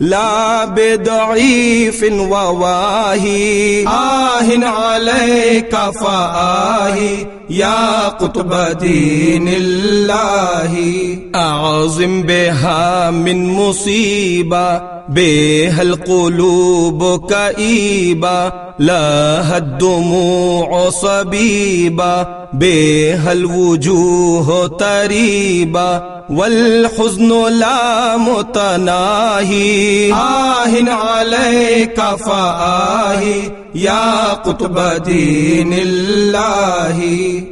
لا بضعيف وواهي عليك فآهي يا قطب دين الله أعظم بها من مصيبة بها القلوب كئيبة لها الدموع صبيبة بها الوجوه تريبة والحزن لا متناهي عليك فآهي يا قطب دين الله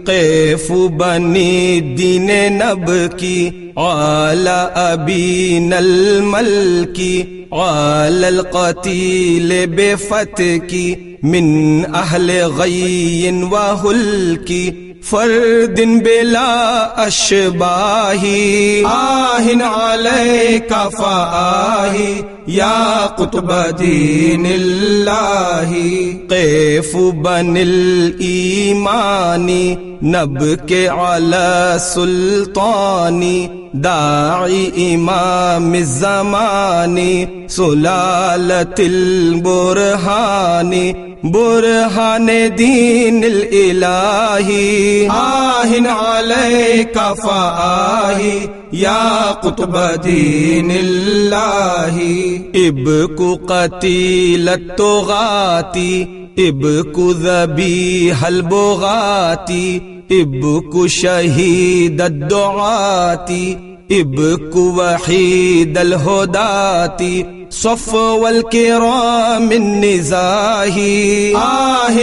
قيف بني الدين نبكي على أبينا الملكي على القتيل بفتك من أهل غي وهلك فرد بلا أشباه عليك فآهي يا قطب دين الله قيف بني الإيمان نبكي على سلطان داعي إمام الزمان سلالة البرهان برهان دين الإلهي عليك فآهي يا قطب دين الله ابكوا قتيل الطغاة ابكوا ذبيح البغاة ابكوا شهيد الدعاة ابكوا وحيد الهداة صفو الكرام النزاهي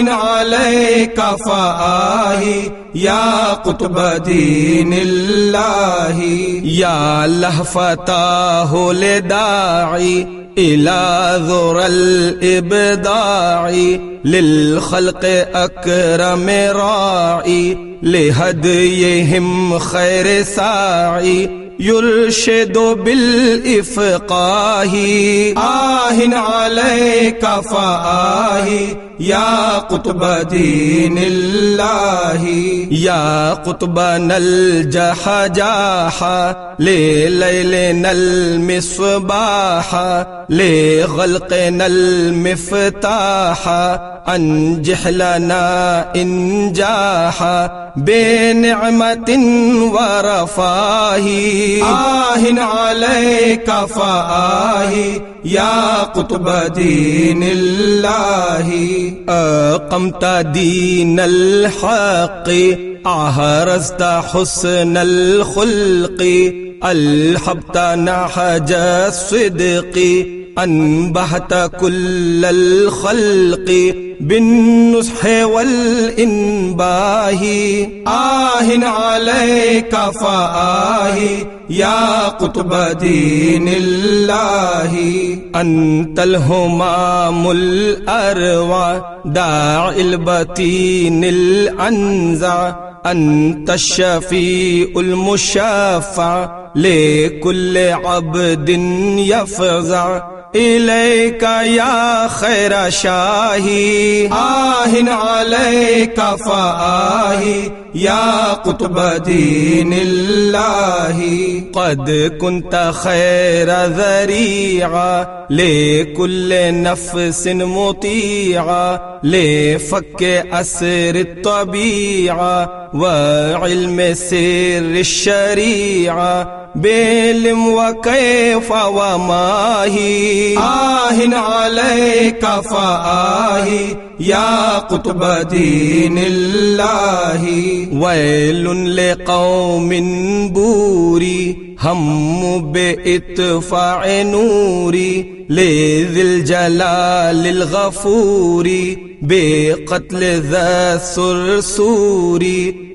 عليك فآهي يا قطب دين الله يا لهفتاه لداعي إلى ذرى الإبداع للخلق أكرم راعي لهديهم خير ساعي يرشد بالإفقاه عليك فآهي يا قطب دين الله يا قطبنا الجحجاح لليلنا المصباح لغلقنا المفتاح أنجح لنا إنجاحا بنعمة ورفاه عليك فآهي يا قطب دين الله أقمت دين الحق أهرزت حسن الخلق ألحبت نهج الصدق أنبهت كل الخلق بالنصح والإنباه عليك فآهي يا قطب دين الله أنت الهمام الأروع داعي البتين الأنزع أنت الشفيع المشفع لكل عبد يفزع إليك يا خير شاهي عليك فآهي يا قطب دين الله قد كنت خير ذريعة لكل نفس مطيعة لفك أسر الطبيعة وعلم سر الشريعة بعلم وكيف وماهي عليك فآهي يا قطب دين الله ويل لقوم بوري هم بإطفاء نوري لذي الجلال الغفور بقتل ذا السرسور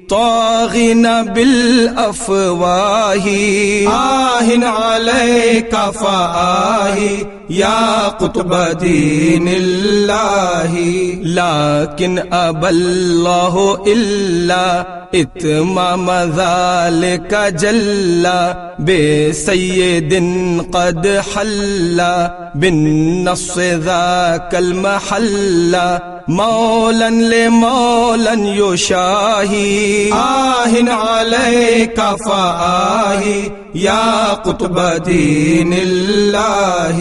طاغين بالأفواه عليك فآهي يا قطب دين الله لكن أبى الله إلا إتمام ذلك جل بسيد قد حل بالنص ذاك المحل مولا لمولا يشاهي آه عليك فآهي يا قطب دين الله.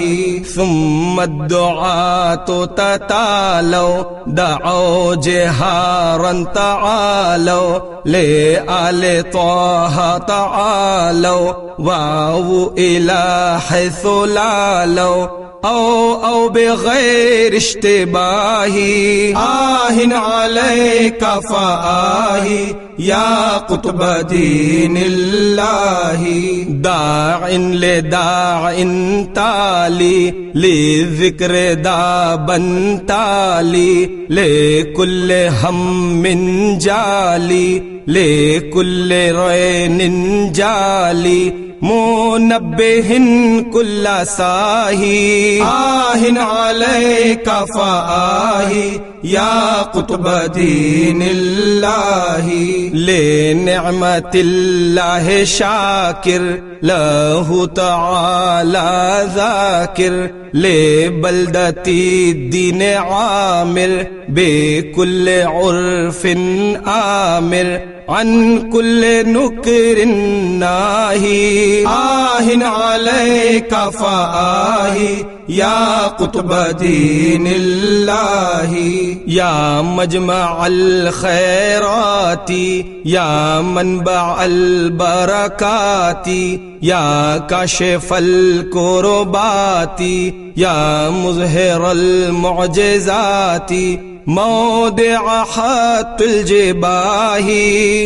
ثم الدعاة تتالوا دعوا جهارا تعالوا لآل طه تعالوا واو إلى حيث لالوا أو بغير اشتباه آه عليك فآه يا قطب دين الله. داع لداع تالي للذكر دابا تالي لكل هم جالي لكل رين جالي منبه كل ساهي آه عليك فآه يا قطب دين الله. لنعمة الله شاكر له تعالى ذاكر لبلدة الدين عامر بكل عرف آمر عن كل نكر ناهي آه عليك فآه يا قطب دين الله. يا مجمع الخيرات يا منبع البركات يا كاشف الكربات يا مظهر المعجزات موضع حط الجباه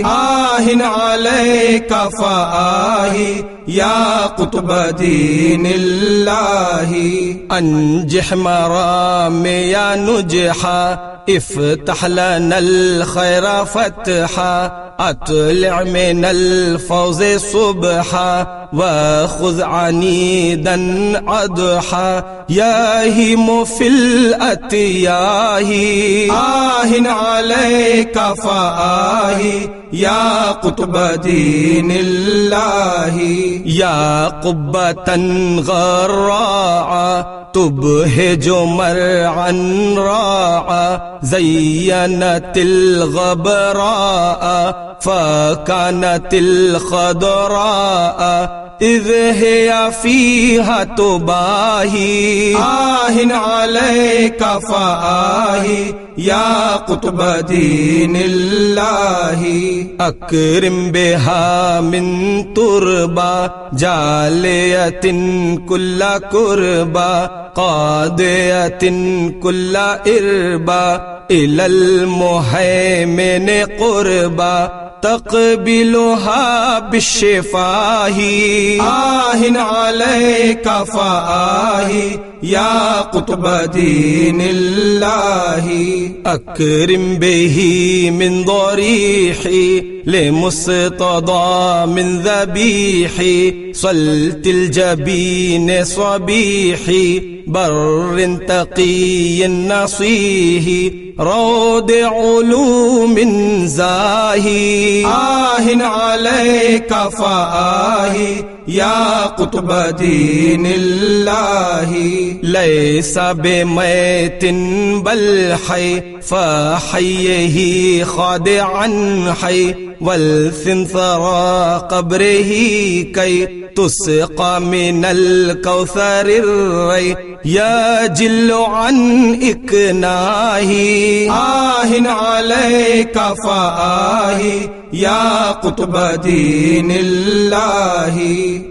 آه عليك فآه يا قطب دين الله. أنجح مرامي يا نجحا افتح لنا الخير فتحا أطلع من الفوز صبحا وخذ عنيدا أضحى ياهم في الأتياه آه عليك فآه يا قطب دين الله. يا قبة غراعة تبهج مرعا راعا زينت الغبراء فكانت الخضراء إذ هي فيها تباهي آه عليك فآه يا قطب دين الله. أكرم بها من تربة جالية كل كربة قاضية كل إربة إلى المهيمن قربا تقبلها بالشفاه آه عليك فآه يا قطب دين الله. أكرم به من ضريحي لمستضى من ذبيحي صلت الجبين صبيحي بر تقي نصيه روض علوم زاهي آه عليك فآه يا قطب دين الله. ليس بميت بل حي فحيه خادعا حي والثنثرى قبره كي تسقى من الكوثر الري يجل عن إكناه آه عليك فآه يا قطب دين الله.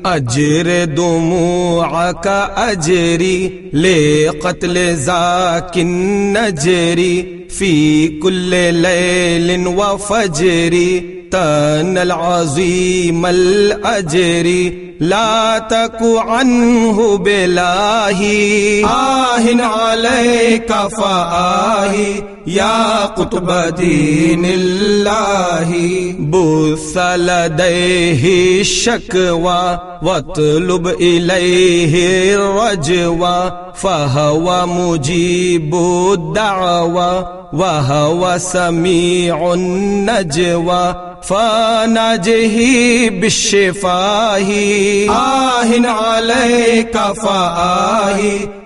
أجر دموعك أجري لقتل ذاك النجري في كل ليل وفجر تان العظيم الأجر لا تك عنه بلاهي آه عليك فآه يا قطب دين الله. بث لديه الشكوى واطلب إليه الرجوى فهو مجيب الدعوى وهو سميع النجوى فناجه بالشفاه آه عليك فآه